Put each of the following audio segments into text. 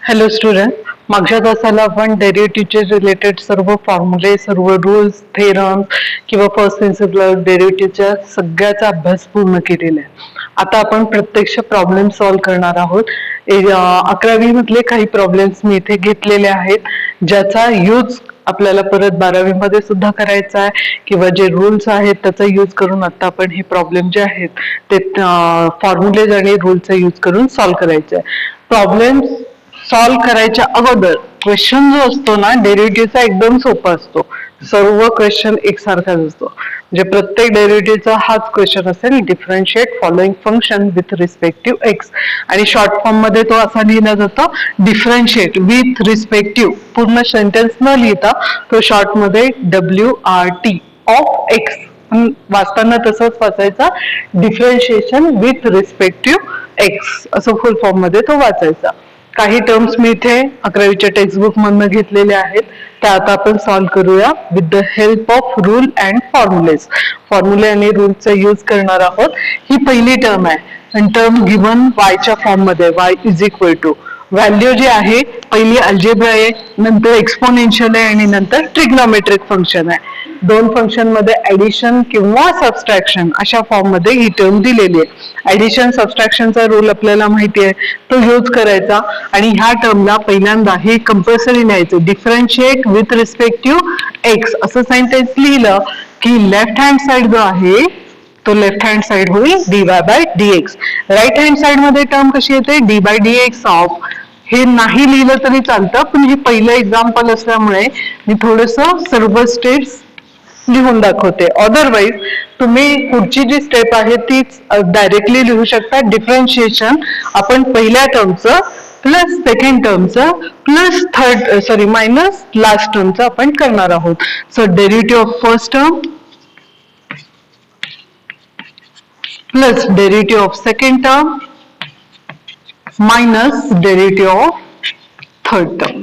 Hello student, मागच्या तासाला आपण डेरिव्हेटिव्हचे रिलेटेड सर्व फॉर्म्युले, सर्व रूल्स, थेरम किंवा फर्स्ट प्रिन्सिपल डेरिव्हेटिव्हच्या सगळ्याचा अभ्यास पूर्ण केलेला आहे. आता आपण प्रत्यक्ष प्रॉब्लेम सॉल्व्ह करणार आहोत. 11वी मधले काही प्रॉब्लेम्स मी इथे घेतलेले आहेत, ज्याचा यूज आपल्याला परत 12वी मध्ये सुद्धा करायचा आहे, किंवा जे रूल्स आहेत त्याचा यूज करून आता आपण हे प्रॉब्लेम जे आहेत ते फॉर्म्युलेज आणि रूलचा यूज करून सॉल्व्ह करायचे आहे. प्रॉब्लेम सॉल्व्ह करायच्या अगोदर क्वेश्चन जो असतो ना डेरिव्हेटिव्हचा एकदम सोपा असतो. सर्व क्वेश्चन एकसारखाच असतो, म्हणजे प्रत्येक डेरिव्हेटिव्हचा हाच क्वेश्चन असेल, differentiate following function with respective x. आणि शॉर्ट फॉर्म मध्ये तो असा लिहिला जातो, डिफरन्शिएट विथ रिस्पेक्टिव्ह. पूर्ण सेंटेन्स न लिहिता तो शॉर्ट मध्ये WRT ऑफ एक्स वाचताना तसंच वाचायचा, डिफरन्शिएशन विथ रिस्पेक्टिव्ह एक्स असं फुल फॉर्म मध्ये तो वाचायचा. काही टर्म्स मी इथे 11वीच्या टेक्स्टबुक मधनं घेतलेल्या आहेत, त्या आता आपण सॉल्व्ह करूया with the help of rule and formulas. फॉर्म्युले आणि रूलचा यूज करणार आहोत. ही पहिली टर्म आहे, आणि टर्म गिवन वायच्या फॉर्म मध्ये, y is equal to value जी आहे पहिली अल्जेब्रा आहे, नंतर एक्सपोनेन्शियल आहे, आणि नंतर ट्रिग्नोमेट्रिक फंक्शन आहे. दोन फंक्शन मध्ये ऍडिशन किंवा सबस्ट्रॅक्शन अशा फॉर्म मध्ये ही टर्म दिलेली आहे. ऍडिशन सबस्ट्रॅक्शनचा रूल आपल्याला माहिती आहे, तो यूज करायचा. आणि ह्या टर्मला पहिल्यांदा हे कंपल्सरी लिहायचं, डिफरन्शिएट विथ रिस्पेक्टिव्ह एक्स असं सेंटेन्स लिहिलं की लेफ्ट हँड साइड जो आहे तो लेफ्ट हँड साइड होईल dy/dx. राईट हँड साइड मध्ये टर्म कशी येते, d/dx ऑफ. हे नाही लिहिलं तरी चालतं, पण हे पहिलं एक्झाम्पल असल्यामुळे मी थोडस सर्व स्टेप्स लिहून दाखवते. अदरवाईज तुम्ही पुढची जी स्टेप आहे तीच डायरेक्टली लिहू शकता. डिफरन्शिएशन आपण पहिल्या टर्मचं प्लस सेकंड टर्मचं प्लस मायनस लास्ट टर्मचं आपण करणार आहोत. So derivative of first term plus derivative of second term minus derivative of third term.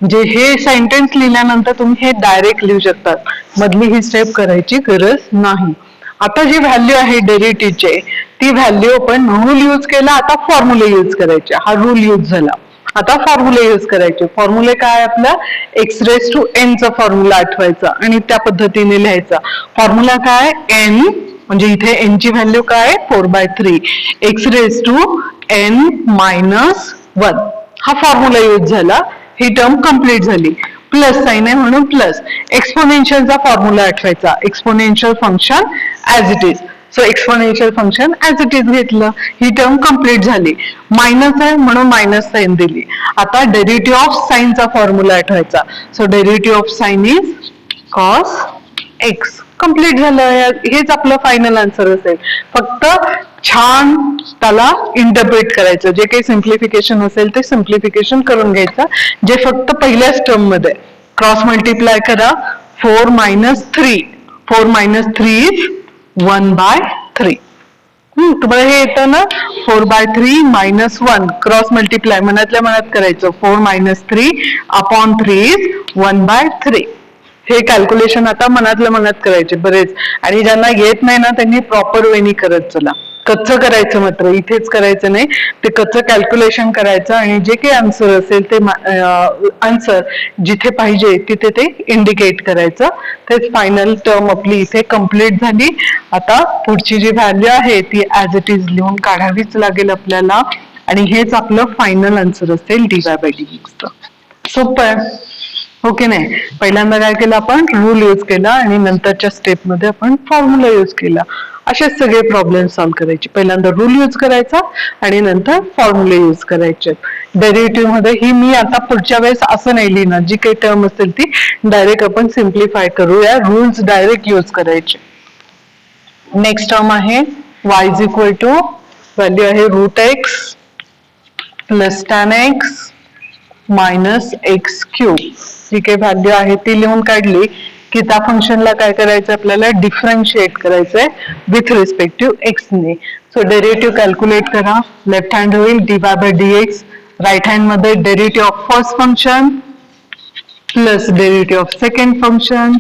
म्हणजे हे सेंटेन्स लिहिल्यानंतर तुम्ही हे डायरेक्ट लिहू शकतात, मधली ही स्टेप करायची गरज नाही. आता जी व्हॅल्यू आहे डेरिव्हेटिव्हचे, ती व्हॅल्यू आपण रूल यूज केला, आता फॉर्म्युले यूज करायचे. हा रूल यूज झाला, आता फॉर्म्युले यूज करायचे. फॉर्म्युले काय, आपला एक्स रेस टू एन चा फॉर्म्युला आठवायचा आणि त्या पद्धतीने लिहायचा. फॉर्म्युला काय, एन म्हणजे इथे एन ची व्हॅल्यू काय, 4/3 x raise to n minus 1. हा फॉर्म्युला यूज झाला, ही टर्म कंप्लीट झाली. प्लस साइन आहे म्हणून प्लस. एक्सपोनेन्शियलचा फॉर्म्युला आठवायचा, exponential function as it is. So exponential function as it is घेतलं, ही टर्म कंप्लीट झाली. मायनस आहे म्हणून मायनस साइन दिली. आता डेरिव्हेटिव्ह ऑफ साइनचा फॉर्म्युला आठवायचा. So derivative of sine is cos x. Complete झालं, हेच आपलं फायनल आन्सर असेल. फक्त छान त्याला इंटरप्रेट करायचं, जे काही सिम्प्लिफिकेशन असेल ते सिम्प्लिफिकेशन करून घ्यायचं, जे फक्त पहिल्याच टर्म मध्ये. क्रॉस मल्टिप्लाय करा, 4 - 3. 4 - 3 इज 1/3. तुम्हाला हे येतं ना, 4/3 - 1 क्रॉस मल्टिप्लाय मनातल्या मनात करायचं. 4 - 3 अपॉन 3 इज 1/3. हे कॅल्क्युलेशन आता मनातल्या मनात करायचे बरेच, आणि ज्यांना येत नाही ना त्यांनी प्रॉपर वेनी करत चला. कच्चं करायचं, मात्र इथेच करायचं नाही, ते कच्चं कॅल्क्युलेशन करायचं, आणि जे काही आन्सर असेल ते आन्सर जिथे पाहिजे तिथे ते इंडिकेट करायचं. तेच फायनल टर्म आपली इथे कंप्लीट झाली. आता पुढची जी व्हॅल्यू आहे ती ऍज इट इज लिहून काढावीच लागेल आपल्याला, आणि हेच आपलं फायनल आन्सर असेल dy/dx. सोपं आहे, ओके नाही. पहिल्यांदा काय केलं आपण, रूल यूज केला, आणि नंतरच्या स्टेप मध्ये आपण फॉर्म्युला यूज केला. असेच सगळे प्रॉब्लेम सॉल्व्ह करायचे. पहिल्यांदा रूल यूज करायचा आणि नंतर फॉर्म्युले यूज करायचे. डेरिव्हेटिव्ह मध्ये ही मी आता पुढच्या वेळेस असं नाही लिहिणार, जी काही टर्म असेल ती डायरेक्ट आपण सिम्प्लिफाय करूया, रूल्स डायरेक्ट यूज करायचे. नेक्स्ट टर्म आहे y is equal to value आहे √x plus tan x minus x³ जी काही व्हॅल्यू आहे ती लिहून काढली की त्या फंक्शनला काय करायचं, आपल्याला डिफरन्शिएट करायचंय विथ रिस्पेक्टिव्ह एक्स ने. सो डेरिव्हेटिव्ह कॅल्क्युलेट करा. लेफ्ट हँड होईल dy/dx, राईट हँड मध्ये derivative of first function plus derivative of second function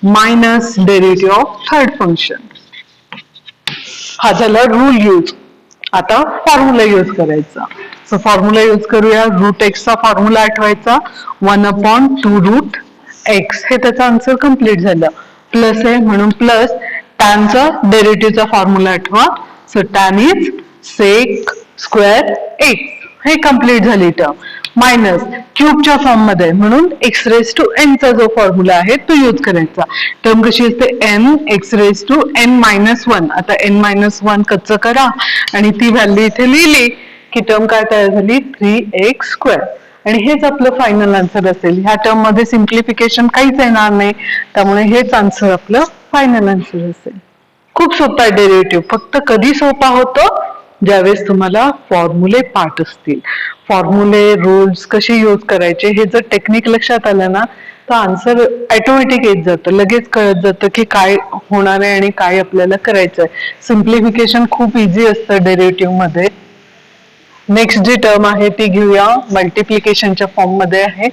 minus derivative of third function. हा झाला रूल यूज. आता फॉर्म्युला यूज करायचा. सो फॉर्म्युला यूज करूया. Route एक्सचा फॉर्म्युला आठवायचा 1/2√x. हे त्याचा आन्सर कम्प्लीट झालं. प्लस आहे म्हणून प्लस टॅनचा डेरिव्हेटिव्हचा फॉर्म्युला आठवा. So tan is sec square x. हे कम्प्लीट झाली टर्म. मायनस क्यूबच्या फॉर्म मध्ये म्हणून एक्स रेज टू एन चा जो फॉर्म्युला आहे तो यूज करायचा. टर्म कशी असते n x raise to n minus one. आता एन मायनस वन कच्चं करा आणि ती व्हॅल्यू इथे लिहिली की टर्म काय तयार झाली 3x स्क्वेअर. आणि हेच आपलं फायनल आन्सर असेल. ह्या टर्म मध्ये सिम्प्लिफिकेशन काहीच येणार नाही, त्यामुळे हेच आन्सर आपलं फायनल आन्सर असेल. खूप सोपा आहे डेरिव्हेटिव्ह. फक्त कधी सोपा होतो ज्यावेळेस तुम्हाला फॉर्म्युले पाठ असतील. फॉर्म्युले रूल्स कसे यूज करायचे हे जर टेक्निक लक्षात आलं ना तर आन्सर ऑटोमॅटिक येत जातं. लगेच कळत जातं की काय होणार आहे आणि काय आपल्याला करायचंय. सिम्प्लिफिकेशन खूप इझी असतं डेरिव्हेटिव्ह मध्ये. नेक्स्ट जी टर्म आहे ती घेऊया. मल्टिप्लिकेशनच्या फॉर्म मध्ये आहे.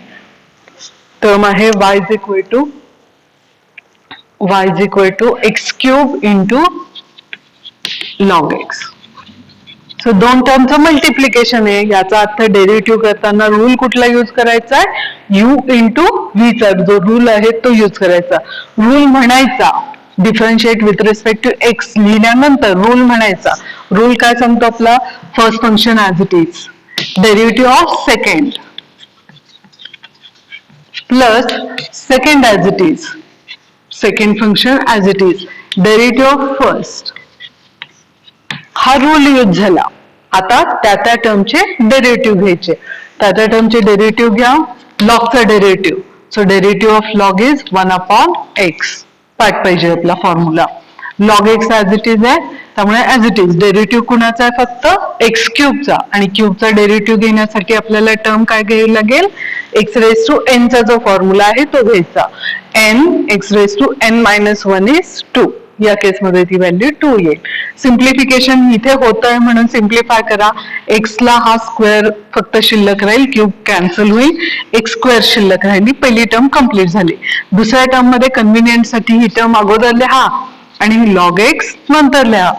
टर्म आहे y is equal to x cube into log x. So दोन टर्मचं मल्टिप्लिकेशन आहे. याचा अर्थ डेरिव्हेटिव्ह करताना रूल कुठला यूज करायचा आहे? u इंटू व्हीचा जो रूल आहे तो यूज करायचा. रूल म्हणायचा differentiate with respect to x लिहिल्यानंतर रूल म्हणायचा. रूल काय सांगतो आपला? First function as it is, derivative of second plus second as it is, second function as it is, derivative of first. हा रूल यूज झाला. आता त्या टर्मचे डेरिव्हेटिव्ह घ्यायचे. त्या टर्मचे डेरिव्हेटिव्ह घ्या. लॉगचा derivative. So derivative of log is 1/x. पाठ पाहिजे आपला formula. Log x as it is आहे त्यामुळे ऍज इट इज. डेरिव्हेटिव्ह कुणाचा आहे? फक्त एक्स क्यूबचा. आणि क्यूबचा डेरिव्हेटिव्ह घेण्यासाठी आपल्याला टर्म काय घ्यावी लागेल? एक्स रेज टू एन चा जो फॉर्म्युला आहे तो घ्यायचा. N x raise to n minus one is 2. या केसमध्ये ती व्हॅल्यू 2 येईल. सिम्प्लिफिकेशन इथे होत आहे म्हणून सिम्प्लिफाय करा. एक्सला हा स्क्वेअर फक्त शिल्लक राहील, क्यूब कॅन्सल होईल, एक्स स्क्वेअर शिल्लक राहिली. पहिली टर्म कम्प्लीट झाली. दुसऱ्या टर्म मध्ये कन्व्हिनियन्ससाठी ही टर्म अगोदर लिहा आणि लॉग एक्स नंतर लिहा.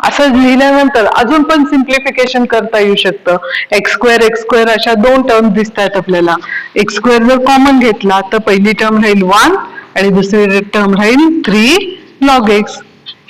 असं लिहिल्यानंतर अजून पण सिम्प्लिफिकेशन करता येऊ शकतं. एक्स स्क्वेअर अशा दोन टर्म दिसत आहेत आपल्याला. एक्स स्क्वेअर जर कॉमन घेतला तर पहिली टर्म राहील 1 आणि दुसरी टर्म राहील 3 लॉग एक्स.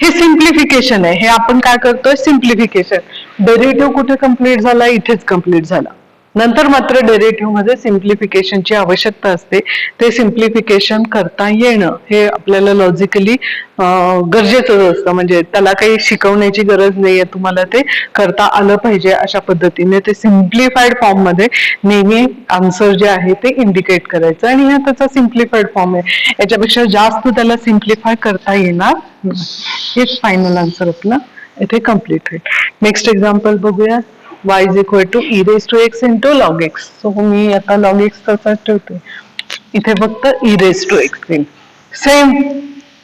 हे सिम्प्लिफिकेशन आहे. हे आपण काय करतोय? सिम्प्लिफिकेशन. डेरिव्हेटिव्ह कुठे कम्प्लीट झाला? इथेच कम्प्लीट झाला. नंतर मात्र डेरिव्हेटिव्ह मध्ये सिम्प्लिफिकेशनची आवश्यकता असते. ते सिम्प्लिफिकेशन करता येणं हे आपल्याला लॉजिकली गरजेचं असतं. म्हणजे त्याला काही शिकवण्याची गरज नाहीये. तुम्हाला ते करता आलं पाहिजे. अशा पद्धतीने ते सिम्प्लिफाईड फॉर्म मध्ये नेहमी आन्सर जे आहे ते इंडिकेट करायचं. आणि हा त्याचा सिम्प्लिफाईड फॉर्म आहे. याच्यापेक्षा जास्त त्याला सिम्प्लिफाय करता येणार. हेच फायनल आन्सर आपला इथे कम्प्लीट होईल. नेक्स्ट एक्झाम्पल बघूया. y is equal to e raised to x into log x. So मी आता log x तसाच ठेवते. इथे फक्त e raised to x येईल. सेम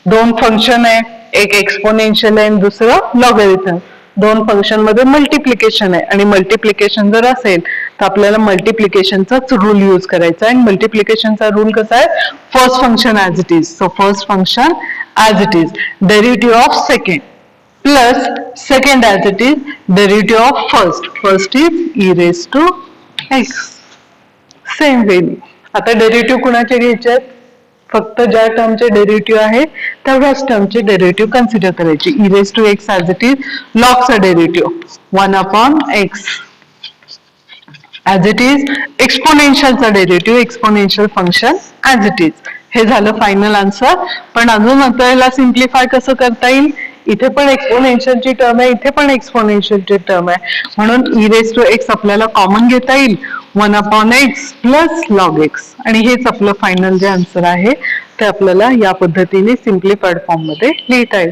दोन फंक्शन आहे. एक एक्सपोनेन्शियल आहे आणि दुसरं लॉगरिथम. दोन फंक्शन मध्ये मल्टिप्लिकेशन आहे आणि मल्टिप्लिकेशन जर असेल तर आपल्याला मल्टिप्लिकेशनचाच रूल यूज करायचा आहे. मल्टिप्लिकेशनचा रूल कसा आहे? First function as it is. So first function as it is, derivative of second plus second as it is, derivative of first. First is e raise to x. Same way. आता derivative कुणाचे घ्यायचे? फक्त ज्या टर्मचे derivative आहे तेवढ्याच टर्मचे derivative consider करायचे. e raise to x as it is, लॉगचा derivative 1/x as it is, एक्सपोनेन्शियलचा derivative exponential function as it is. हे झालं फायनल आन्सर. पण अजून आता याला सिम्प्लिफाय कसं करता येईल? इथे पण एक्सपोनेन्शियलची टर्म आहे, इथे पण एक्सपोनेन्शियलची टर्म आहे, म्हणून e रेज टू एक्स आपल्याला कॉमन घेता येईल 1/x प्लस लॉग एक्स. आणि हेच आपलं फायनल जे आन्सर आहे ते आपल्याला या पद्धतीने सिम्प्लिफाईड फॉर्म मध्ये लिहिता येईल.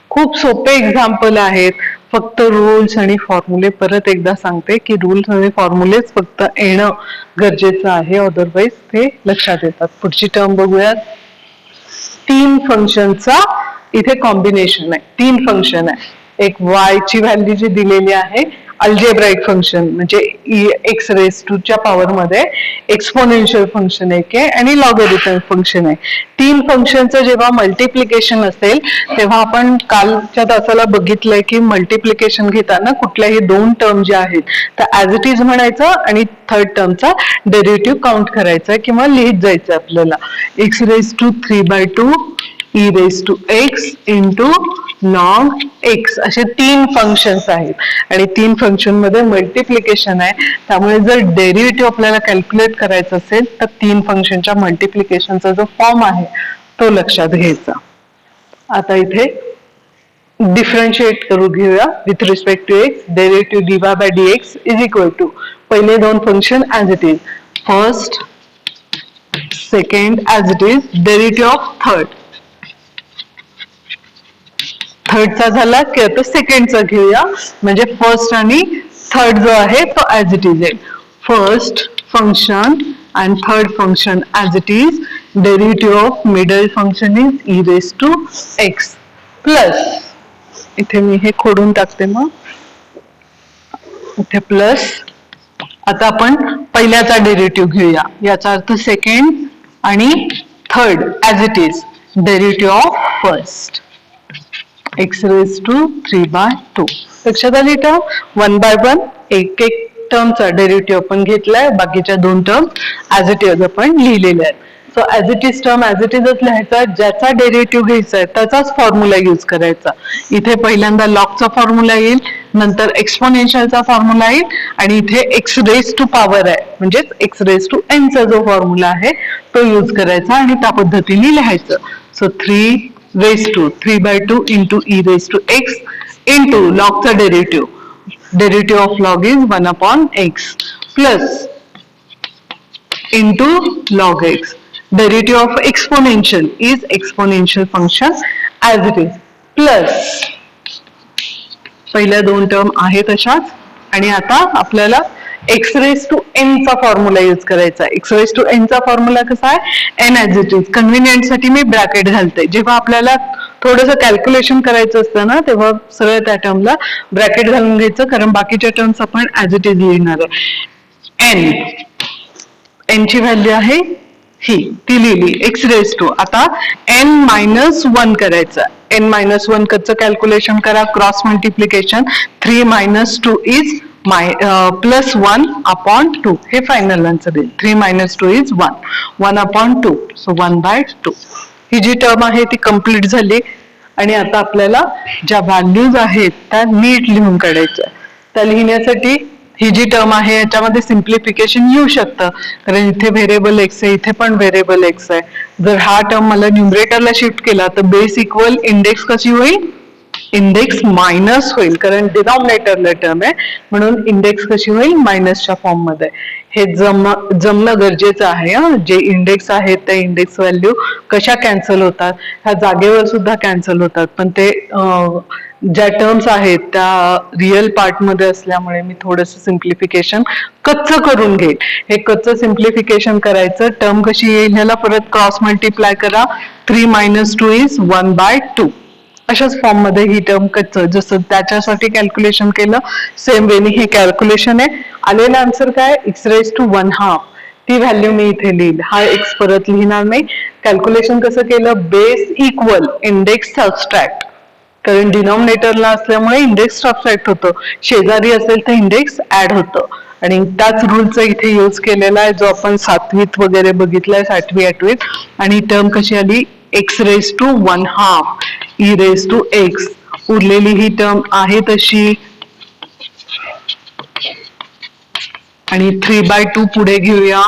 खूप सोपे एक्झाम्पल आहेत. फक्त रूल्स आणि फॉर्म्युले परत एकदा सांगते की रूल्स आणि फॉर्म्युलेच फक्त येणं गरजेचं आहे, अदरवाईज ते लक्षात येतात. पुढची टर्म बघूयात. 3 फंक्शनचा इथे कॉम्बिनेशन आहे. 3 फंक्शन आहे. एक y ची व्हॅल्यू जी दिलेली आहे अल्जेब्राईक फंक्शन म्हणजे एक्स रेस टू च्या पॉवर मध्ये एक्सपोनेन्शियल फंक्शन एक आहे आणि लॉगॅरिथम फंक्शन आहे. तीन फंक्शनचं जेव्हा मल्टिप्लिकेशन असेल तेव्हा आपण कालच्या तासाला बघितलंय की मल्टिप्लिकेशन घेताना कुठल्याही दोन टर्म ज्या आहेत तर ऍज इट इज म्हणायचं आणि थर्ड टर्मचा डेरिव्हेटिव्ह काउंट करायचा किंवा लिहित जायचं आपल्याला. X raise to 3/2 e raise to x into log x असे तीन फंक्शन्स आहेत आणि तीन फंक्शन मध्ये मल्टिप्लिकेशन आहे. त्यामुळे जर डेरिव्हेटिव्ह आपल्याला कॅल्क्युलेट करायचं असेल तर तीन फंक्शनच्या मल्टिप्लिकेशनचा जो फॉर्म आहे तो लक्षात घ्यायचा. आता इथे डिफरन्शिएट करून घेऊया with respect to x. Derivative dy bye dx is equal to पहिले दोन function as it is, first second as it is, derivative of थर्डचा झाला की आता सेकंडचा घेऊया म्हणजे फर्स्ट आणि थर्ड जो आहे तो ऍज इट इज आहे. First function and third function as it is, derivative of middle function is e raised to x plus इथे मी हे खोडून टाकते मग इथे प्लस. आता आपण पहिल्याचा डेरिव्हेटिव्ह घेऊया याचा अर्थ सेकंड आणि third as it is, derivative of first x raised to 3/2. लक्षात आली टर्म 1/1 एक एक टर्मचा डेरिव्हेटिव्ह आपण घेतलाय, बाकीच्या दोन टर्म ऍज इट इज आपण लिहिलेल्या आहेत. So as it is term as it इजच लिहायचा, ज्याचा डेरिव्हेटिव्ह घ्यायचा आहे त्याचाच फॉर्म्युला यूज करायचा. इथे पहिल्यांदा लॉगचा फॉर्म्युला येईल, नंतर एक्सपोनेन्शियलचा फॉर्म्युला येईल आणि इथे एक्स रेस टू पॉवर आहे म्हणजेच एक्स रेस टू एन चा जो फॉर्म्युला आहे तो यूज करायचा आणि त्या पद्धतीने लिहायचं. So 3 raised to 3/2 into e raised to x into log चा derivative of log is 1/x plus into log x. Derivative of exponential is exponential function as it is plus पहिल्या दोन टर्म आहेत अशाच आणि आता आपल्याला एक्स रेस टू एन चा formula use करायचा. एक्स रेस टू एन चा फॉर्म्युला कसा आहे, n as it is. Convenient साठी मी ब्रॅकेट घालते. जेव्हा आपल्याला थोडंसं कॅल्क्युलेशन करायचं असतं ना तेव्हा सरळ त्या टर्मला ब्रॅकेट घालून घ्यायचं कारण बाकीच्या टर्म्स आपण ऍज इट इज लिहिणार आहे. एन ची व्हॅल्यू आहे ही, ती लिहिली एक्स रेस टू. आता n-1 करायचं. n-1 कच्चं कॅल्क्युलेशन करा, क्रॉस मल्टिप्लिकेशन. 3 - 2 इज +1/2. हे फायनल आन्सर येईल. 3 - 2 इज 1. 1/2. सो 1/2. ही जी टर्म आहे ती कंप्लीट झाली आणि आता आपल्याला ज्या व्हॅल्यूज आहेत त्या नीट लिहून काढायच्या. त्या लिहिण्यासाठी ही जी टर्म आहे याच्यामध्ये सिम्प्लिफिकेशन येऊ शकतं कारण इथे व्हेरिएबल एक्स आहे, इथे पण व्हेरिएबल एक्स आहे. जर हा टर्म मला न्यूमरेटरला शिफ्ट केला तर बेस इक्वल इंडेक्स कशी होईल, इंडेक्स मायनस होईल कारण डिनॉमिनेटरला टर्म आहे म्हणून इंडेक्स कशी होईल, मायनसच्या फॉर्म मध्ये. हे जमणं गरजेचं आहे. जे इंडेक्स आहेत त्या इंडेक्स व्हॅल्यू कशा कॅन्सल होतात, ह्या जागेवर सुद्धा कॅन्सल होतात पण ते ज्या टर्म्स आहेत त्या रिअल पार्ट मध्ये असल्यामुळे मी थोडस सिम्प्लिफिकेशन कच्चं करून घेईल. हे कच्चं सिम्प्लिफिकेशन करायचं. टर्म कशी येईल ह्याला परत क्रॉस मल्टिप्लाय करा. 3 - 2 इज 1/2. अशाच फॉर्म मध्ये ही टर्म कच्चं जसं त्याच्यासाठी कॅल्क्युलेशन केलं सेम वेनी हे कॅल्क्युलेशन आहे. आलेला आन्सर काय, एक्स रेस टू 1/2. ती व्हॅल्यू मी इथे लिहिली. हा एक्स परत लिहिणार नाही. कॅल्क्युलेशन कसं केलं, बेस इक्वल इंडेक्स सबस्ट्रॅक्ट कारण डिनॉमिनेटरला असल्यामुळे इंडेक्स सबस्ट्रॅक्ट होतं, शेजारी असेल तर इंडेक्स ऍड होतं आणि त्याच रूलचा इथे यूज केलेला आहे जो आपण 7वीत वगैरे बघितलाय, 8वी 8वीत. आणि टर्म कशी आली, x raise to 1/2 e raise to x. उरलेली ही टर्म आहे तशी आणि 3/2 पुढे घेऊया.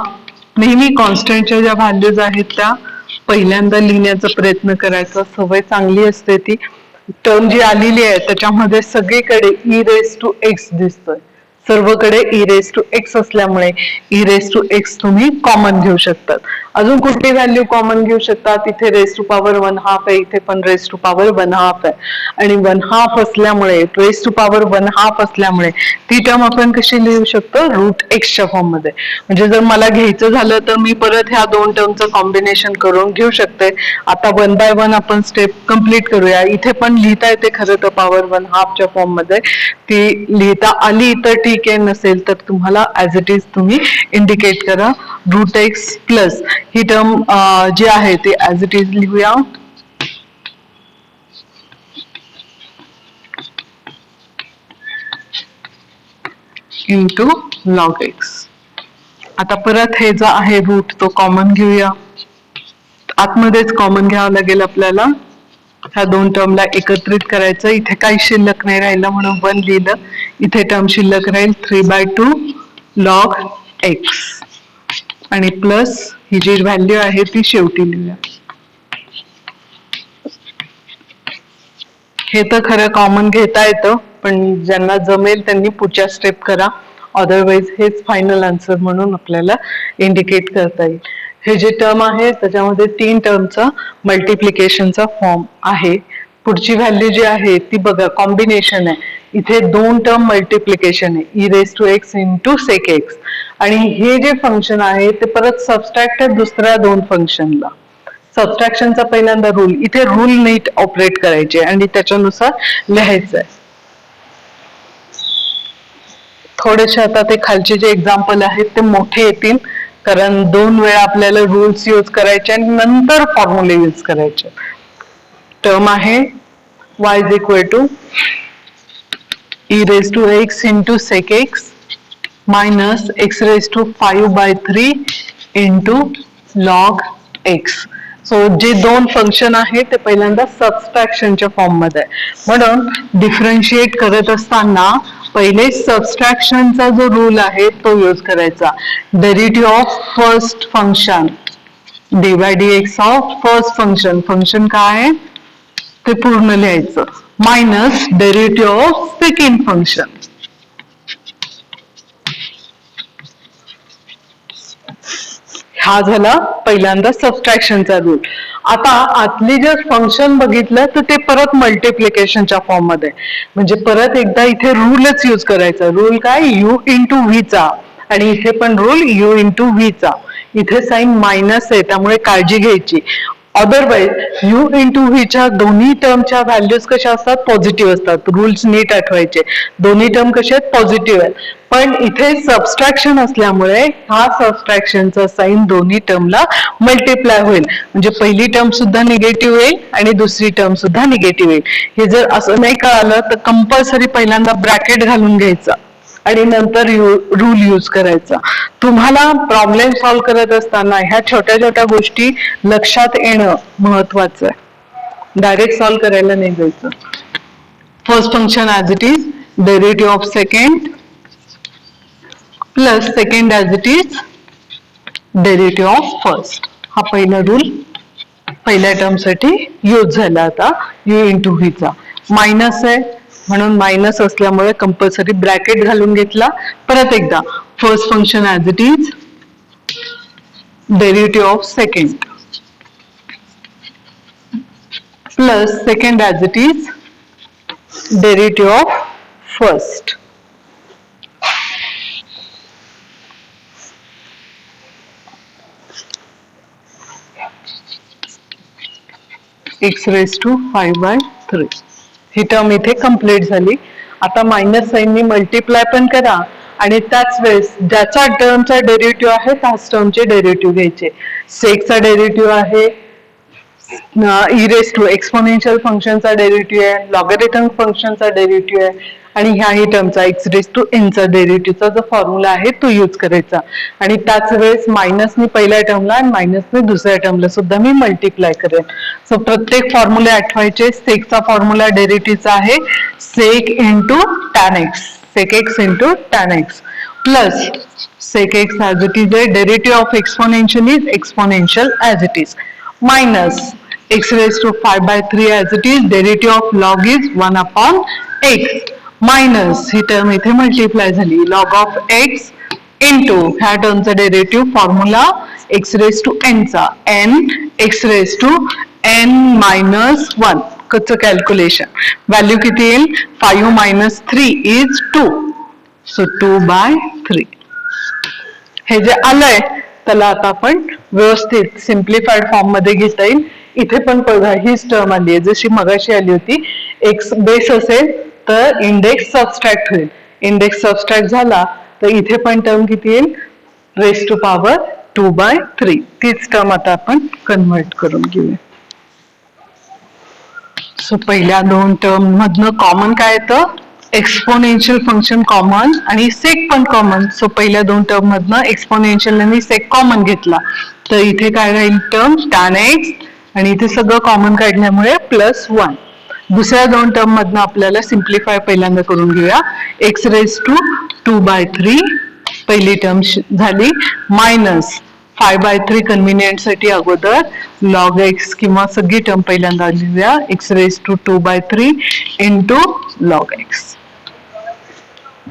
नेहमी कॉन्स्टंटच्या ज्या व्हॅल्यूज आहेत त्या पहिल्यांदा लिहिण्याचा प्रयत्न करायचा, सवय चांगली असते ती. टर्म जी आलेली आहे त्याच्यामध्ये सगळीकडे ई रेस टू एक्स दिसतोय, सर्वकडे ई रेस टू एक्स असल्यामुळे ई रेस टू एक्स तुम्ही कॉमन घेऊ शकतात. अजून कुठली व्हॅल्यू कॉमन घेऊ शकतात? इथे रेस टू पॉवर 1/2 आहे, इथे पण रेस टू पॉवर 1/2 आहे, आणि 1/2 असल्यामुळे रेस टू पॉवर 1/2 असल्यामुळे ती टर्म आपण कशी लिहू शकतो? √x फॉर्म मध्ये. म्हणजे जर मला घ्यायचं झालं तर मी परत ह्या दोन टर्मचं कॉम्बिनेशन करून घेऊ शकते. आता 1 बाय 1 आपण स्टेप कम्प्लीट करूया. इथे पण लिहिता येते खरं तर पॉवर 1/2 फॉर्म मध्ये, ती लिहिता आली तर ठीक आहे, नसेल तर तुम्हाला ऍज इट इज तुम्ही इंडिकेट करा. √x प्लस ही टर्म जी आहे ती ऍज इट इज लिहूया. Into log x. आता परत हे जो आहे रूट तो कॉमन घेऊया. आतमध्येच कॉमन घ्यावं लागेल आपल्याला. ह्या दोन टर्मला एकत्रित करायचं. इथे काही शिल्लक नाही राहिलं म्हणून 1 लिहिलं. इथे टर्म शिल्लक राहील 3/2 लॉग एक्स, आणि प्लस ही जी व्हॅल्यू आहे ती शेवटी लिहूया. हे तर खरं कॉमन घेता येतं, पण ज्यांना जमेल त्यांनी पुढच्या स्टेप करा. अदरवाईज हेच फायनल आन्सर म्हणून आपल्याला इंडिकेट करता येईल. हे जे टर्म आहे त्याच्यामध्ये 3 टर्मचा मल्टिप्लिकेशनचा फॉर्म आहे. पुढची व्हॅल्यू जी आहे ती बघा कॉम्बिनेशन आहे. इथे 2 टर्म मल्टिप्लिकेशन आहे, e⁻x इंटू sec x, आणि हे जे फंक्शन आहे ते परत सबस्ट्रॅक्ट आहे दुसऱ्या 2 फंक्शनला. सबस्ट्रॅक्शनचा पहिल्यांदा रूल, इथे रूल नीट ऑपरेट करायचे आणि त्याच्यानुसार लिहायचं आहे. थोडेसे आता ते खालचे जे एक्झाम्पल आहेत ते मोठे येतील, कारण 2 वेळा आपल्याला रूल्स यूज करायचे आणि नंतर फॉर्म्युले यूज करायचे. टर्म आहे y is equal to e⁻x into sec x minus x⁵ into log x. So जे 2 फंक्शन आहे ते पहिल्यांदा सबस्ट्रॅक्शनच्या फॉर्म मध्ये आहे, म्हणून डिफरन्शिएट करत असताना पहिले सबस्ट्रॅक्शनचा जो रूल आहे तो यूज करायचा. Derivative of first function dy/dx of first function, function काय आहे ते पूर्ण लिहायचं, minus derivative of second function. हा झाला पहिल्यांदा सबस्ट्रॅक्शनचा रूल. आता आतली जर फंक्शन बघितलं तर ते परत मल्टिप्लिकेशनच्या फॉर्म मध्ये, म्हणजे परत एकदा इथे रूलच यूज करायचा. रूल काय? u इंटू व्ही चा, आणि इथे पण रूल u इंटू व्ही चा. इथे साइन मायनस आहे त्यामुळे काळजी घ्यायची. अदरवाईज u इंटू व्ही च्या दोन्ही टर्मच्या व्हॅल्यूज कशा असतात? पॉझिटिव्ह असतात. रूल्स नीट आठवायचे. दोन्ही टर्म कसे आहेत? पॉझिटिव्ह आहेत. पण इथे सबस्ट्रॅक्शन असल्यामुळे हा सबस्ट्रॅक्शनचा साइन दोन्ही टर्मला मल्टिप्लाय होईल, म्हणजे पहिली टर्म सुद्धा निगेटिव्ह येईल आणि दुसरी टर्म सुद्धा निगेटिव्ह येईल. हे जर असं नाही कळालं तर कंपल्सरी पहिल्यांदा ब्रॅकेट घालून घ्यायचा आणि नंतर रूल यूज करायचा. तुम्हाला प्रॉब्लेम सॉल्व्ह करत असताना ह्या छोट्या छोट्या गोष्टी लक्षात येणं महत्वाचं आहे. डायरेक्ट सॉल्व्ह करायला नाही जायचं. First function as it is, derivative of second plus second as it is derivative of first. हा पहिला रूल पहिल्या टर्म साठी यूज झाला. आता u इंटू व्ही चा मायनस आहे म्हणून मायनस असल्यामुळे कंपल्सरी ब्रॅकेट घालून घेतला. परत एकदा first function as it is, derivative of second plus second as it is derivative of first. x⁵5/3 he term इथे कंप्लीट झाली. आता मायनस साइननी मल्टिप्लाय पण करा आणि त्याच वेळेस ज्याच्या टर्मचा डेरिव्हेटिव्ह आहे त्याच टर्मचे डेरिव्हेटिव्ह घ्यायचे. सेकचा डेरिव्हेटिव्ह आहे, एक्सपोनेन्शियल फंक्शनचा डेरिव्हेटिव्ह आहे, लॉगॅरिथम फंक्शनचा डेरिव्हेटिव्ह आहे, आणि ह्याही टर्मचा x⁻n चा डेरिव्हेटिव्हचा जो फॉर्म्युला आहे तो यूज करायचा. आणि त्याच वेळेस मायनसनी पहिल्या टर्मला आणि मायनसने दुसऱ्या टर्मला सुद्धा मी मल्टिप्लाय करेन. सो प्रत्येक फॉर्म्युले आठवायचे. सेकचा फॉर्म्युला डेरिव्हेटिव्हचा आहे sec into tan x, sec x into tan x, plus sec x as it is आहे, derivative of exponential is exponential as it is, minus x⁵5/3 as it is, derivative of log is 1/x, minus ही term इथे multiply झाली, log of x into ह्या टर्मचा derivative formula x raise to n चा n x raise to n minus 1 कच्चं calculation. Value किती येईल? 5 minus 3 is 2. So 2/3. हे जे आलंय त्याला आता आपण व्यवस्थित सिम्प्लिफाईड फॉर्म मध्ये घेता येईल. इथे पण बघा हीच टर्म आली आहे जशी मगाशी आली होती. एक्स बेस असेल तर इंडेक्स सबस्ट्रॅक्ट होईल. इंडेक्स सबस्ट्रॅक्ट झाला तर इथे पण टर्म किती येईल? Raise to power 2/3. तीच टर्म आता आपण कन्व्हर्ट करून घेऊया. सो पहिल्या दोन टर्म मधनं कॉमन काय येतं? एक्सपोनेन्शियल फंक्शन कॉमन आणि सेक पण कॉमन. सो पहिल्या दोन टर्म मधनं एक्सपोनेन्शियल आणि सेक कॉमन घेतला तर इथे काय राहील टर्म? tan x आणि इथे सगळं कॉमन काढल्यामुळे +1. दुसऱ्या दोन टर्म मधनं आपल्याला सिम्प्लिफाय पहिल्यांदा करून घेऊया. एक्स रेस टू 2/3 पहिली टर्म झाली मायनस 5/3 कन्व्हिनियंट साठी अगोदर लॉग एक्स किंवा सगळी टर्म पहिल्यांदा लिहूया. X raise to 2/3 into log x.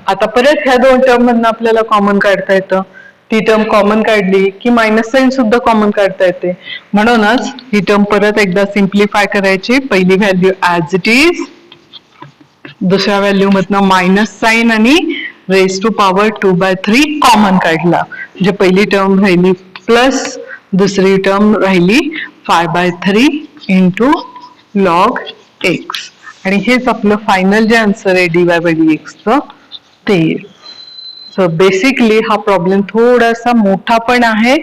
आता परत ह्या दोन टर्म मधनं आपल्याला कॉमन काढता येतं. ती टर्म कॉमन काढली की मायनस साइन सुद्धा कॉमन काढता येते. म्हणूनच ही टर्म परत एकदा सिम्प्लिफाय करायची. पहिली व्हॅल्यू ऍज इट इज, दुसऱ्या व्हॅल्यू मधनं मायनस साइन आणि रेस टू पॉवर 2/3 कॉमन काढला. म्हणजे पहिली टर्म राहिली प्लस दुसरी टर्म राहिली 5/3 इंटू लॉग एक्स. आणि हेच आपलं फायनल जे आन्सर आहे dy/dx चं ते येईल. सो बेसिकली हा प्रॉब्लेम थोडासा मोठा पण आहे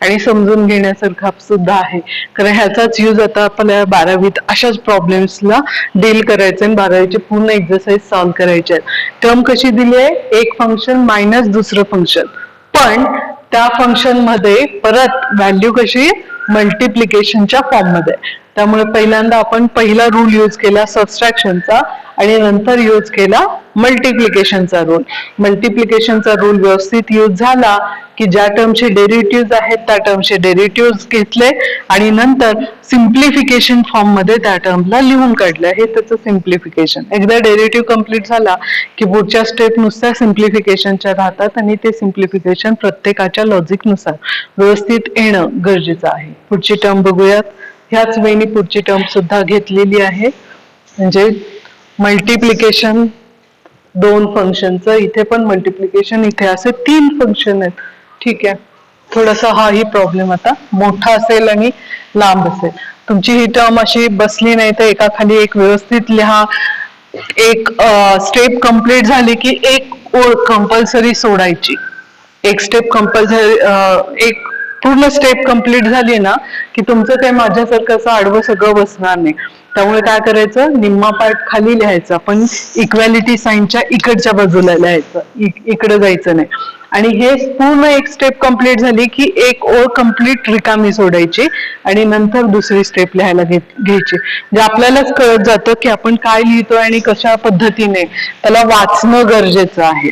आणि समजून घेण्यासारखा सुद्धा आहे. कारण ह्याचाच यूज आता आपल्याला 12वीत अशाच प्रॉब्लेम्सला डील करायचे आणि 12वीचे पूर्ण एक्सरसाइज सॉल्व्ह करायचे आहेत. टर्म कशी दिली आहे? एक फंक्शन मायनस दुसरं फंक्शन, पण त्या फंक्शन मध्ये परत व्हॅल्यू कशी? मल्टिप्लिकेशनच्या फॉर्म मध्ये. त्यामुळे पहिल्यांदा आपण पहिला रूल यूज केला सबस्ट्रॅक्शनचा आणि नंतर यूज केला मल्टिप्लिकेशनचा रूल. मल्टिप्लिकेशनचा रूल व्यवस्थित यूज झाला की ज्या टर्मचे डेरिव्हेटिव्ह आहेत त्या टर्मचे डेरिव्हेटिव्ह घेतले आणि नंतर सिम्प्लिफिकेशन फॉर्म मध्ये त्या टर्मला लिहून काढलं. हे त्याचं सिम्प्लिफिकेशन. एकदा डेरिव्हेटिव्ह कम्प्लीट झाला की पुढच्या स्टेप नुसत्या सिम्प्लिफिकेशनच्या राहतात आणि ते सिम्प्लिफिकेशन प्रत्येकाच्या लॉजिकनुसार व्यवस्थित येणं गरजेचं आहे. पुढची टर्म बघूयात. ह्याच वेळी पुढची टर्म सुद्धा घेतलेली आहे. म्हणजे मल्टिप्लिकेशन दोन फंक्शनचं, इथे पण मल्टिप्लिकेशन, इथे असे 3 फंक्शन आहेत. ठीक आहे. थोडासा हा ही प्रॉब्लेम आता मोठा असेल आणि लांब असेल. तुमची ही टर्म अशी बसली नाही तर एका खाली एक व्यवस्थित लिहा. एक स्टेप कंप्लीट झाली की एक ओळ कंपल्सरी सोडायची. एक स्टेप कंपल्सरी, एक पूर्ण स्टेप कंप्लीट झाली ना की तुमचं काही माझ्यासारखं असं आडवं सगळं बसणार नाही. त्यामुळे काय करायचं? निम्मा पार्ट खाली लिहायचा पण इक्वॅलिटी साइनच्या इकडच्या बाजूला लिहायचं, इकडे जायचं नाही. आणि हे पूर्ण एक स्टेप कंप्लीट झाली की एक ओळ कंप्लीट रिकामी सोडायची आणि नंतर दुसरी स्टेप लिहायला घ्यायची. म्हणजे आपल्यालाच कळत जातं की आपण काय लिहितोय आणि कशा पद्धतीने त्याला वाचणं गरजेचं आहे.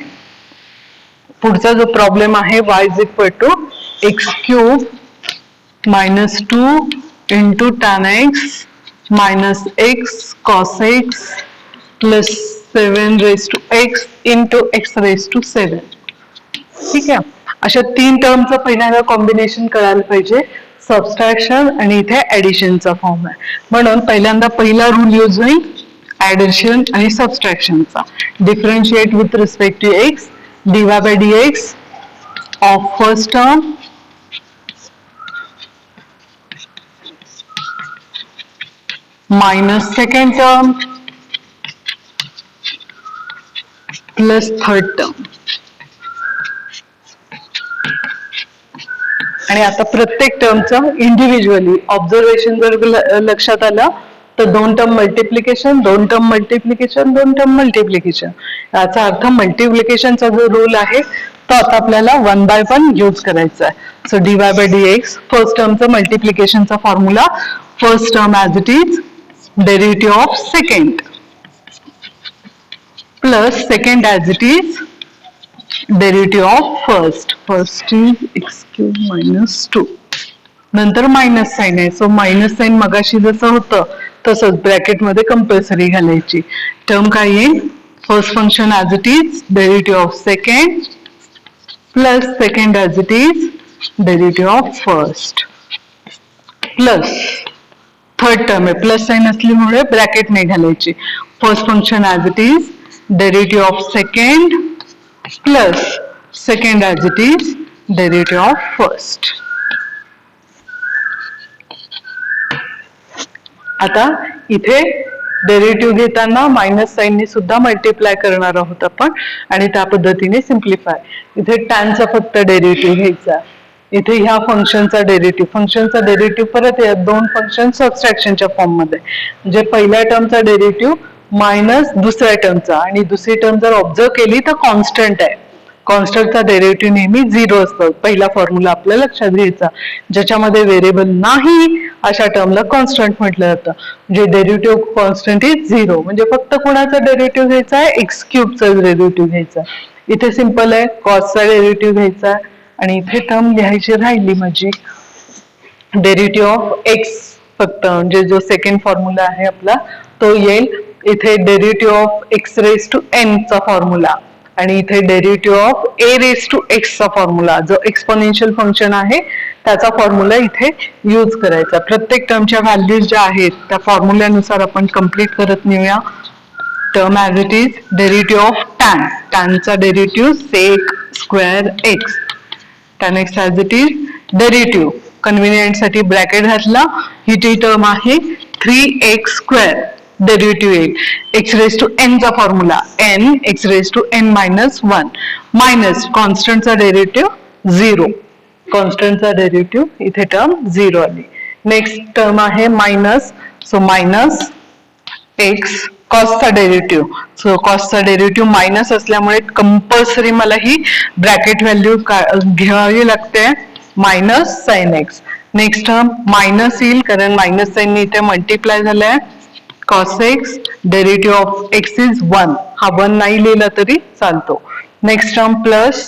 पुढचा जो प्रॉब्लेम आहे y=x³ -2 into tan x minus x cos x plus 7 raised to x into x raised to 7. ठीक आहे. अशा 3 टर्मचं पहिल्यांदा कॉम्बिनेशन कळायला पाहिजे. सबस्ट्रॅक्शन आणि इथे ऍडिशनचा फॉर्म आहे. म्हणून पहिल्यांदा पहिला रूल यूज होईल ऍडिशन आणि सबस्ट्रॅक्शनचा. Differentiate with respect to x dy/dx of first term minus second term plus third term. आणि आता प्रत्येक टर्मचं इंडिव्हिज्युअली ऑब्झर्वेशन जर लक्षात आलं तर 2 term multiplication, 2 term multiplication, 2 term multiplication. याचा अर्थ मल्टिप्लिकेशनचा जो रूल आहे तो आता आपल्याला 1/1 यूज करायचा आहे. सो dy/dx फर्स्ट टर्मचा मल्टिप्लिकेशनचा formula, first term as it is derivative of second plus second as it is derivative of first. First is x³ -2. नंतर मायनस साइन आहे. सो मायनस साइन मगाशी जसं होतं तसंच ब्रॅकेटमध्ये कंपल्सरी घालायची. टर्म काय येईल? First function as it is derivative of second plus second as it is derivative of first plus third term आहे, प्लस साइन असल्यामुळे ब्रॅकेट नाही घालायची. First function as it is derivative of second plus second as it is derivative of first. आता इथे derivative घेताना minus साइनने सुद्धा multiply करणार आहोत आपण आणि त्या पद्धतीने सिम्प्लिफाय. इथे टॅनचा फक्त डेरिव्हेटिव्ह घ्यायचा, इथे ह्या फंक्शनचा डेरिव्हेटिव्ह परत या दोन फंक्शन सबट्रॅक्शनच्या फॉर्म मध्ये, म्हणजे पहिल्या टर्मचा डेरिव्हेटिव्ह मायनस दुसऱ्या टर्मचा, आणि दुसरी टर्म जर ऑब्झर्व केली तर कॉन्स्टंट आहे. कॉन्स्टंटचा डेरिव्हेटिव्ह नेहमी 0 असतो. पहिला फॉर्म्युला आपल्या लक्षात घ्यायचा. ज्याच्यामध्ये व्हेरिएबल नाही अशा टर्मला कॉन्स्टंट म्हटलं जातं. म्हणजे डेरिव्हेटिव्ह कॉन्स्टंट इज 0, म्हणजे फक्त कोणाचा डेरिव्हेटिव्ह घ्यायचा आहे, एक्स क्यूबचा डेरिव्हेटिव्ह घ्यायचा. इथे सिंपल आहे, कॉसचा डेरिव्हेटिव्ह घ्यायचा आणि इथे टर्म लिहायची राहिली माझी डेरिव्हेटिव्ह ऑफ एक्स फक्त, म्हणजे जो सेकंड फॉर्म्युला आहे आपला तो येईल. इथे derivative of x raise to n चा फॉर्म्युला आणि इथे derivative of e raise to x चा फॉर्म्युला, जो एक्सपोनेन्शियल फंक्शन आहे त्याचा फॉर्म्युला इथे यूज करायचा. प्रत्येक टर्मच्या व्हॅल्यूज ज्या आहेत त्या फॉर्म्युल्यानुसार आपण कम्प्लीट करत नेऊया. Term as it is derivative of tan, टॅनचा derivative sec square x, tan x as it is derivative, convenient साठी ब्रॅकेट घातला. ही जी टर्म आहे 3x स्क्वेअर डेरिव्हेटिव्ह येईल. एक्स रेज टू एन चा formula n x raise to n minus 1 minus कॉन्स्टंटचा derivative 0, कॉन्स्टंटचा डेरिव्हेटिव्ह इथे टर्म 0 आली. नेक्स्ट टर्म आहे मायनस, सो मायनस एक्स कॉसचा डेरिव्हेटिव्ह, सो कॉसचा डेरिव्हेटिव्ह मायनस असल्यामुळे कंपल्सरी मला ही ब्रॅकेट व्हॅल्यू घ्यावी लागते, minus sine x. Next term minus येईल कारण मायनस साइन इथे मल्टिप्लाय झालाय. Cos x derivative of x is 1, हा 1 नाही लिहिला तरी चालतो. Next term plus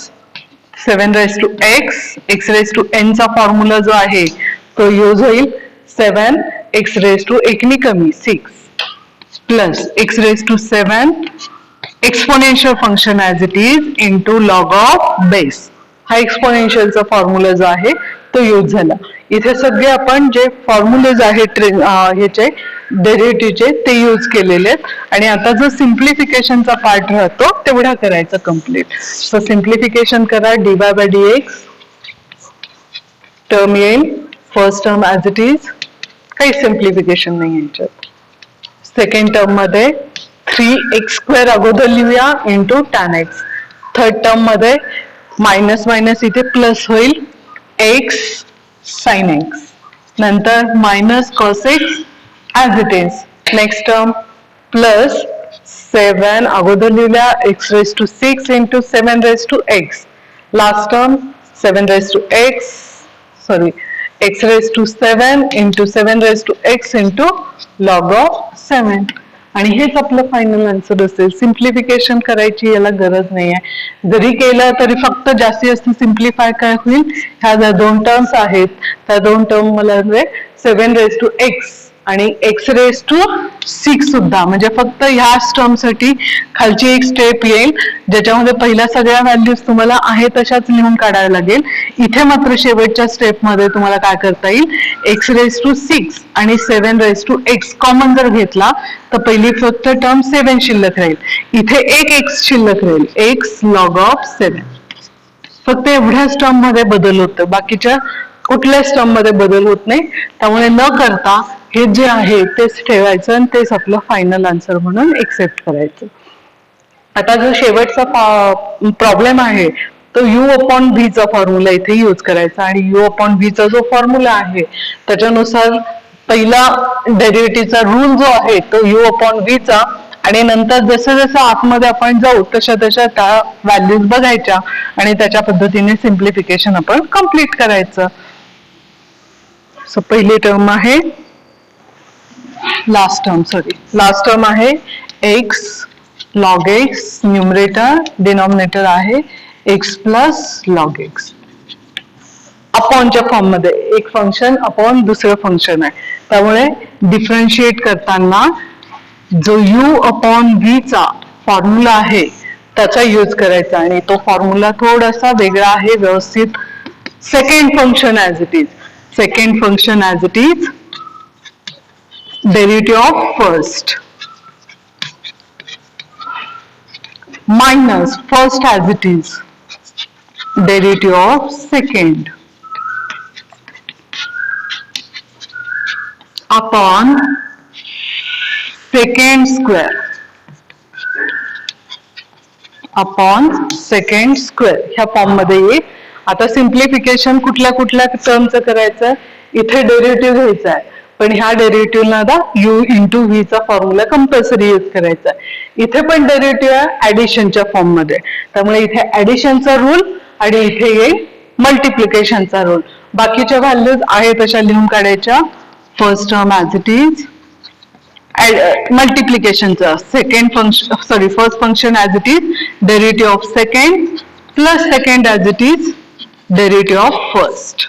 7 raise to x, x raise to n चा फॉर्म्युला जो आहे तो यूज होईल. 7 एक्स रेज टू एकनी कमी 6 plus x raise to 7 exponential function as it is into log of base, हा एक्सपोनेन्शियलचा फॉर्म्युला जो आहे तो यूज झाला. इथे सगळे आपण जे फॉर्म्युलेज आहेत ह्याचे डेरिव्हेटिव्हचे ते यूज केलेले आहेत आणि आता जो सिम्प्लिफिकेशनचा पार्ट राहतो तेवढा करायचा कम्प्लीट. सो सिम्प्लिफिकेशन करा. dy बाय dx टर्म येईल first term as it is, काही सिम्प्लिफिकेशन नाही याच्यात. सेकंड टर्म मध्ये 3x स्क्वेअर अगोदर लिहूया into tan x. Third term मध्ये मायनस मायनस इथे प्लस होईल एक्स साइन एक्स, नंतर minus cos x as it is. Next term plus 7 अगोदर लिहिल्या x raise to 6 into 7 raise to x. Last term 7 raise to x sorry x raise to 7 into 7 raise to x into log of 7. आणि हेच आपलं final answer असेल. Simplification करायची याला गरज नाही आहे, जरी केलं तरी फक्त जास्तीत जास्त सिम्प्लिफाय काय होईल, ह्या ज्या दोन टर्म्स आहेत त्या दोन टर्म मला 7 रेज टू एक्स आणि एक्स रेज टू 6 सुद्धा, म्हणजे फक्त ह्याच टर्म साठी खालची एक स्टेप येईल ज्याच्यामध्ये पहिल्या सगळ्या व्हॅल्यूज तुम्हाला आहे तशाच लिहून काढायला लागेल. इथे मात्र शेवटच्या स्टेप मध्ये तुम्हाला काय करता येईल, एक्स रेज टू 6 आणि 7 रेज टू एक्स कॉमन जर घेतला तर पहिली फक्त टर्म 7 शिल्लक राहील, इथे एक एक्स शिल्लक राहील, एक्स लॉग ऑफ 7. फक्त एवढ्याच टर्म मध्ये बदल होतो, बाकीच्या कुठल्याच टर्म मध्ये बदल होत नाही. त्यामुळे न करता हे जे आहे तेच ठेवायचं आणि तेच आपलं फायनल आन्सर म्हणून एक्सेप्ट करायचं. आता जो शेवटचा प्रॉब्लेम आहे तो यू अपॉन व्ही चा फॉर्म्युला इथे यूज करायचा आणि यू अपॉन व्ही चा जो फॉर्म्युला आहे त्याच्यानुसार पहिला डेरिव्हेटिव्हचा रूल जो आहे तो यू अपॉन व्ही चा, आणि नंतर जसं जसं आतमध्ये आपण जाऊ तशा तशा त्या व्हॅल्यूज बघायच्या आणि त्याच्या पद्धतीने सिम्प्लिफिकेशन आपण कम्प्लीट करायचं. सो पहिली टर्म आहे लास्ट टर्म आहे x log x, numerator denominator आहे एक्स प्लस लॉग एक्स. अपॉनच्या फॉर्म मध्ये एक फंक्शन अपॉन दुसरं फंक्शन आहे, त्यामुळे डिफरन्शिएट करताना जो यू अपॉन व्ही चा फॉर्म्युला आहे त्याचा यूज करायचा आणि तो फॉर्म्युला थोडासा वेगळा आहे, व्यवस्थित Second function as it is. Second function as it is. Derivative of first. Minus first as it is. Derivative of second. Upon second square. Upon second square ह्या फॉर्म मध्ये येईल. आता सिम्प्लिफिकेशन कुठल्या कुठल्या टर्मचं करायचं, इथे डेरिव्हेटिव्ह घ्यायचा आहे, पण ह्या डेरिव्हेटिव्हला ना u इंटू व्ही चा फॉर्म्युला कंपल्सरी यूज करायचा आहे. इथे पण डेरिव्हेटिव्ह आहे ऍडिशनच्या फॉर्म मध्ये, त्यामुळे इथे ऍडिशनचा रूल आणि इथे येईल मल्टिप्लिकेशनचा रूल. बाकीच्या व्हॅल्यूज आहे तशा लिहून काढायच्या. First term as it is, मल्टिप्लिकेशनचा second function sorry first function as it is, derivative of second plus second as it is, derivative of first.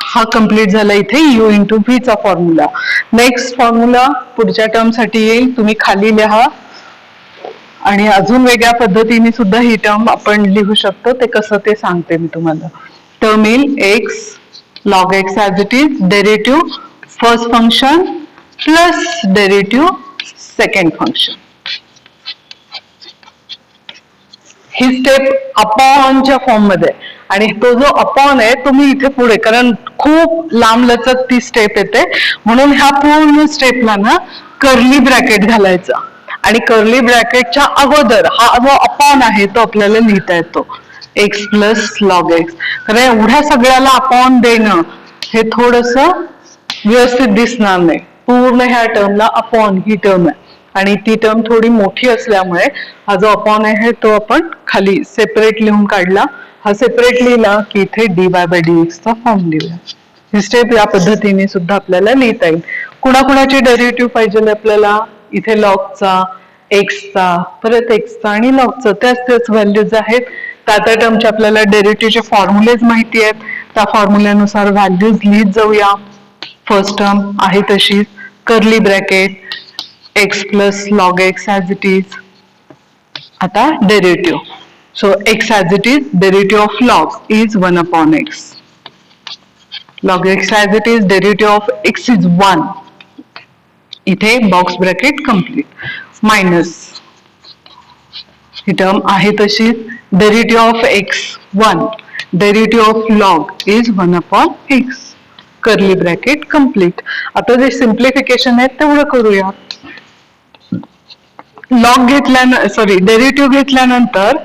हा कंप्लीट झाला इथे u इंटू व्ही चा फॉर्म्युला. नेक्स्ट फॉर्म्युला पुढच्या term साठी येईल, तुम्ही खाली लिहा आणि अजून वेगळ्या पद्धतीने सुद्धा ही टर्म आपण लिहू शकतो. ते कसं ते सांगते मी तुम्हाला. टर्म येईल x log x as it is, derivative first function plus derivative second function. ही स्टेप अपॉनच्या फॉर्म मध्ये, आणि तो जो अपॉन आहे तो मी इथे पुढे, कारण खूप लांब लचक ती स्टेप येते म्हणून ह्या पूर्ण स्टेपला ना कर्ली ब्रॅकेट घालायचा, आणि कर्ली ब्रॅकेटच्या अगोदर हा जो अपॉन आहे तो आपल्याला लिहिता येतो x प्लस लॉग एक्स. कारण एवढ्या सगळ्याला अपॉन देणं हे थोडस व्यवस्थित दिसणार नाही. पूर्ण ह्या टर्मला अपॉन ही टर्म आहे आणि ती टर्म थोडी मोठी असल्यामुळे हा जो अपॉन आहे तो आपण खाली सेपरेट लिहून काढला. हा सेपरेट लिहिला की इथे dy बाय dx चा फॉर्म लिहूया. ही स्टेप या पद्धतीने सुद्धा आपल्याला लिहिता येईल. कुणाकुणाचे डेरिव्हेटिव्ह पाहिजे आपल्याला, इथे लॉगचा, एक्सचा, परत एक्सचा आणि लॉगचा, त्याच व्हॅल्यूज आहेत. त्या टर्मचे आपल्याला डेरिव्हेटिव्हचे फॉर्म्युलेज माहिती आहेत, त्या फॉर्म्युल्यानुसार व्हॅल्यूज लिहित जाऊया. फर्स्ट टर्म आहे तशीच, curly bracket x plus log x as it is. आता derivative, so x as it is, derivative of log is 1 upon x. Log x as it is, derivative of x is 1. इथे box bracket complete. Minus ही term आहे तशीच, derivative of x 1, derivative of log is 1 upon x. Curly bracket complete. आता जे simplification आहे तेवढं करूया. Log derivative घेतल्यानंतर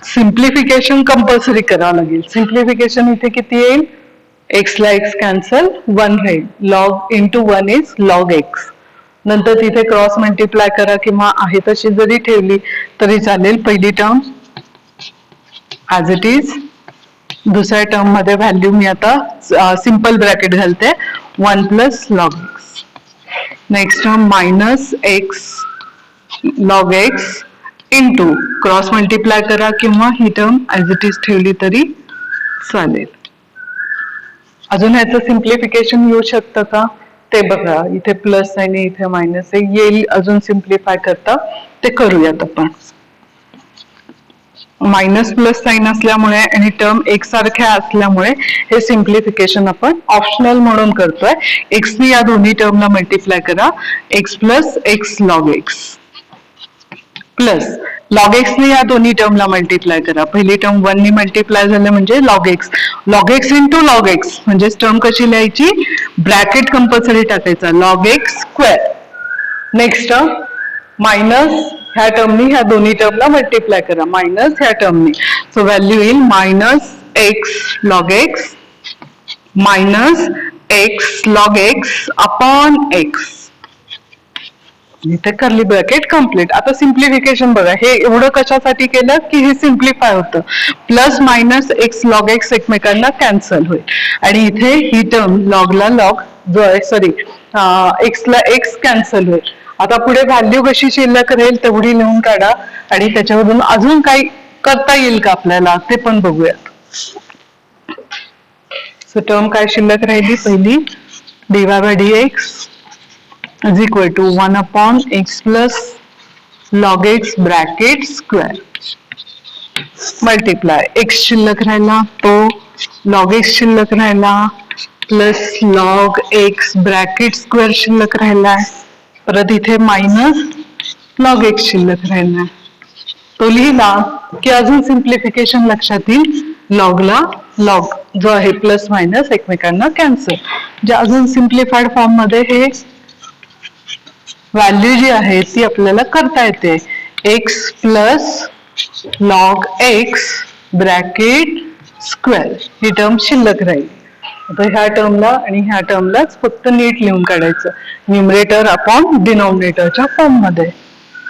सिम्प्लिफिकेशन कंपल्सरी करावं लागेल. सिम्प्लिफिकेशन इथे किती येईल, x ला x कॅन्सल, 1 राहील. Log into 1 is log x. नंतर तिथे क्रॉस मल्टिप्लाय करा किंवा आहे तशी जरी ठेवली तरी चालेल. पहिली टर्म ऍज इट इज, दुसऱ्या टर्म मध्ये व्हॅल्यू मी आता सिंपल ब्रॅकेट घालते, 1 plus log x. Next term minus x log x into cross multiply करा किंवा ही टर्म ऍज इट इज ठेवली तरी चालेल. अजून ह्याचं सिम्प्लिफिकेशन येऊ शकतं का ते बघा. इथे प्लस आहे आणि इथे मायनस आहे, येईल अजून सिम्प्लिफाय करता, ते करूयात आपण. मायनस प्लस साइन असल्यामुळे आणि टर्म एक सारख्या असल्यामुळे हे सिम्प्लिफिकेशन आपण ऑप्शनल म्हणून करतोय. एक्स ने या दोन्ही टर्मला मल्टिप्लाय करा, x plus x log x plus log x ने या दोन्ही टर्मला मल्टिप्लाय करा. पहिली टर्म 1 ने मल्टिप्लाय झालं म्हणजे log x, log x into log x म्हणजे टर्म कशी लिहायची, ब्रॅकेट कंपल्सरी टाकायचा, log x square. Next term minus ह्या टर्मनी ह्या दोन्ही टर्मला मल्टिप्लाय करा, मायनस ह्या टर्मनी, सो व्हॅल्यू येईल minus x log x minus x log x upon x. इथे कर्ली ब्रॅकेट कम्प्लीट. आता सिम्प्लिफिकेशन बघा, हे एवढं कशासाठी केलं की हे सिम्प्लिफाय होतं. Plus minus x log x एकमेकांना कॅन्सल होईल आणि इथे ही टर्म लॉगला लॉग जो आहे सॉरी एक्सला एक्स कॅन्सल होईल. आता पुढे व्हॅल्यू कशी शिल्लक राहील तेवढी लिहून काढा आणि त्याच्यावरून अजून काही करता येईल का आपल्याला ते पण बघूयात. सो टर्म काय शिल्लक राहिली, पहिली dy bye dx is equal to 1 upon x plus log x bracket square. Multiply x शिल्लक राहिला तो लॉग एक्स शिल्लक राहिला plus log x bracket square शिल्लक राहिलाय परत इथे मायनस लॉग एक्स शिल्लक राहिलाय तो लिहिला की अजून सिम्प्लिफिकेशन लक्षात येईल लॉगला लॉग जो आहे प्लस मायनस एकमेकांना कॅन्सल जे अजून सिम्प्लिफाईड फॉर्म मध्ये हे व्हॅल्यू जी आहे ती आपल्याला करता येते x plus log x bracket square ही टर्म शिल्लक राहील आता ह्या टर्मला आणि ह्या टर्मलाच फक्त नीट लिहून काढायचं न्यूमरेटर अपॉन डिनॉमिनेटरच्या फॉर्म मध्ये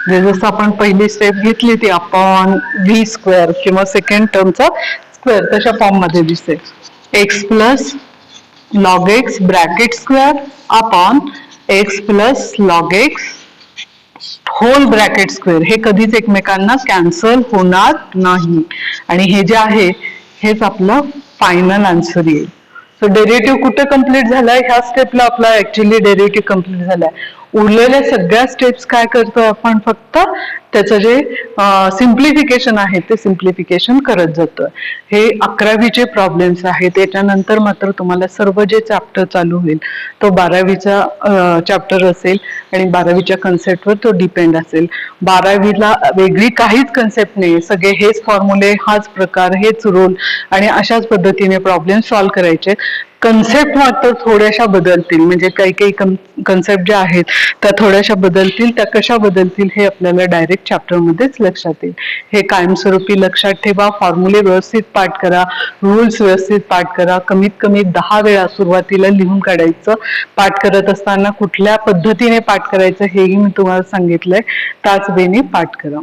जसं आपण पहिली स्टेप घेतली ती अपॉन व्ही स्क्वेअर किंवा सेकंड टर्मचा स्क्वेअर तशा फॉर्म मध्ये दिसेल x plus log x bracket square upon x plus log x whole bracket square हे कधीच एकमेकांना कॅन्सल होणार नाही आणि हे जे आहे हेच आपलं फायनल आन्सर येईल सो डेरिव्हेटिव्ह कुठे कम्प्लीट झालाय ह्या स्टेपला आपला ऍक्च्युअली डेरिव्हेटिव्ह कम्प्लीट झालाय उरलेल्या सगळ्या स्टेप्स काय करतोय आपण फक्त त्याचं जे सिम्प्लिफिकेशन आहे ते सिम्प्लिफिकेशन करत जातोय हे 11वीचे प्रॉब्लेम्स आहेत त्याच्यानंतर मात्र तुम्हाला सर्व जे चॅप्टर चालू होईल तो 12वीचा चॅप्टर असेल आणि 12वीच्या कन्सेप्टवर तो डिपेंड असेल 12वीला वेगळी काहीच कन्सेप्ट नाही सगळे हेच फॉर्म्युले हाच प्रकार हेच रूल आणि अशाच पद्धतीने प्रॉब्लेम सॉल्व्ह करायचे कन्सेप्ट मात्र थोड्याशा बदलतील म्हणजे काही काही कन्सेप्ट ज्या आहेत त्या थोड्याशा बदलतील त्या कशा बदलतील हे आपल्याला डायरेक्ट चॅप्टर मध्येच लक्षात येईल हे कायमस्वरूपी लक्षात ठेवा फॉर्म्युले व्यवस्थित पाठ करा रूल्स व्यवस्थित पाठ करा कमीत कमी 10 वेळा सुरुवातीला लिहून काढायचं पाठ करत असताना कुठल्या पद्धतीने पाठ करायचं हेही मी तुम्हाला सांगितलंय त्याच वेने पाठ करा